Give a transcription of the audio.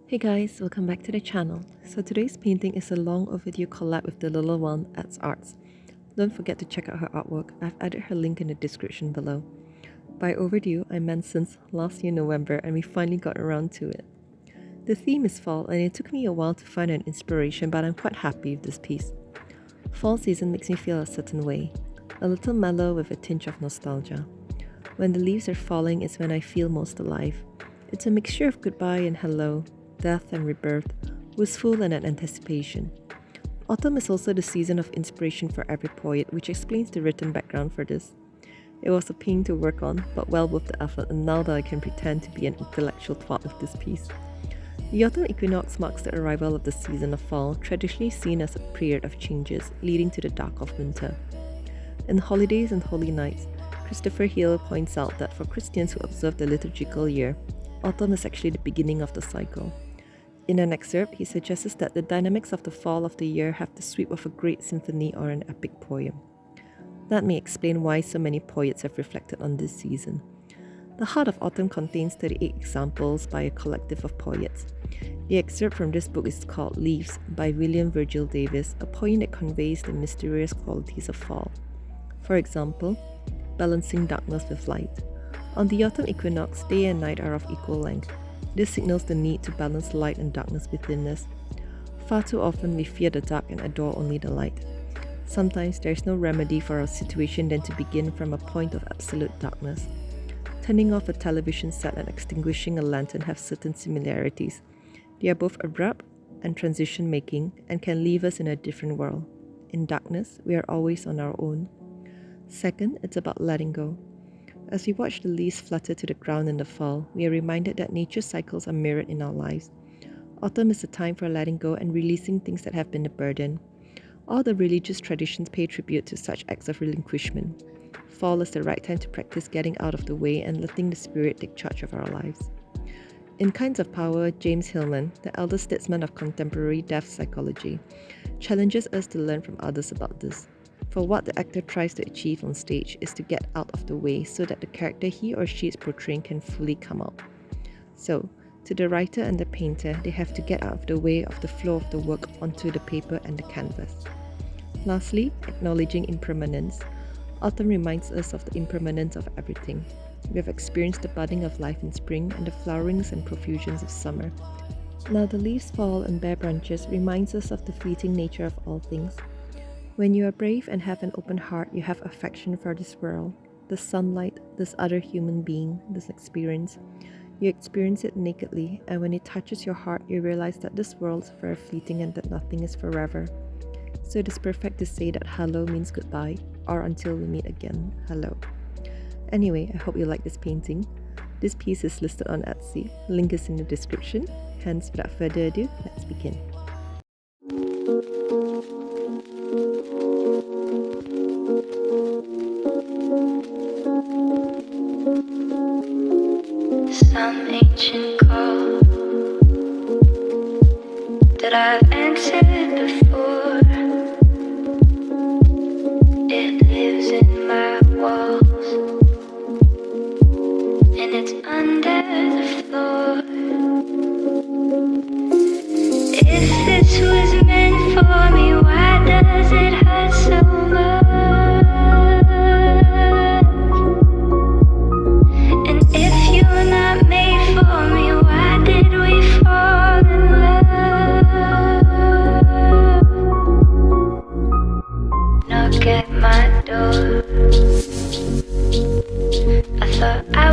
Hey guys, welcome back to the channel. So today's painting is a long overdue collab with the little one at Arts. Don't forget to check out her artwork. I've added her link in the description below. By overdue, I meant since last year November and we finally got around to it. The theme is fall and it took me a while to find an inspiration, but I'm quite happy with this piece. Fall season makes me feel a certain way, a little mellow with a tinge of nostalgia. When the leaves are falling is when I feel most alive. It's a mixture of goodbye and hello, death and rebirth, wistful and an anticipation. Autumn is also the season of inspiration for every poet, which explains the written background for this. It was a pain to work on, but well worth the effort, and now that I can pretend to be an intellectual twat with this piece. The autumn equinox marks the arrival of the season of fall, traditionally seen as a period of changes, leading to the dark of winter. In Holidays and Holy Nights, Christopher Hill points out that for Christians who observe the liturgical year, autumn is actually the beginning of the cycle. In an excerpt, he suggests that the dynamics of the fall of the year have the sweep of a great symphony or an epic poem. That may explain why so many poets have reflected on this season. The Heart of Autumn contains 38 examples by a collective of poets. The excerpt from this book is called Leaves by William Virgil Davis, a poem that conveys the mysterious qualities of fall. For example, balancing darkness with light. On the autumn equinox, day and night are of equal length. This signals the need to balance light and darkness within us. Far too often we fear the dark and adore only the light. Sometimes there is no remedy for our situation than to begin from a point of absolute darkness. Turning off a television set and extinguishing a lantern have certain similarities. They are both abrupt and transition-making and can leave us in a different world. In darkness, we are always on our own. Second, it's about letting go. As we watch the leaves flutter to the ground in the fall, we are reminded that nature's cycles are mirrored in our lives. Autumn is a time for letting go and releasing things that have been a burden. All the religious traditions pay tribute to such acts of relinquishment. Fall is the right time to practice getting out of the way and letting the spirit take charge of our lives. In Kinds of Power, James Hillman, the elder statesman of contemporary death psychology, challenges us to learn from others about this. For what the actor tries to achieve on stage is to get out of the way so that the character he or she is portraying can fully come out. So, to the writer and the painter, they have to get out of the way of the flow of the work onto the paper and the canvas. Lastly, acknowledging impermanence. Autumn reminds us of the impermanence of everything. We have experienced the budding of life in spring and the flowerings and profusions of summer. Now the leaves fall and bare branches reminds us of the fleeting nature of all things. When you are brave and have an open heart, you have affection for this world, this sunlight, this other human being, this experience. You experience it nakedly, and when it touches your heart, you realize that this world is very fleeting and that nothing is forever. So it is perfect to say that hello means goodbye, or until we meet again, hello. Anyway, I hope you like this painting. This piece is listed on Etsy, link is in the description. Hence, without further ado, let's begin. Some ancient call that I've answered before. It lives in my walls and it's under the floor. If this was meant for me, why does it hurt so much? And if you're not made for me, why did we fall in love? Knock at my door. I thought I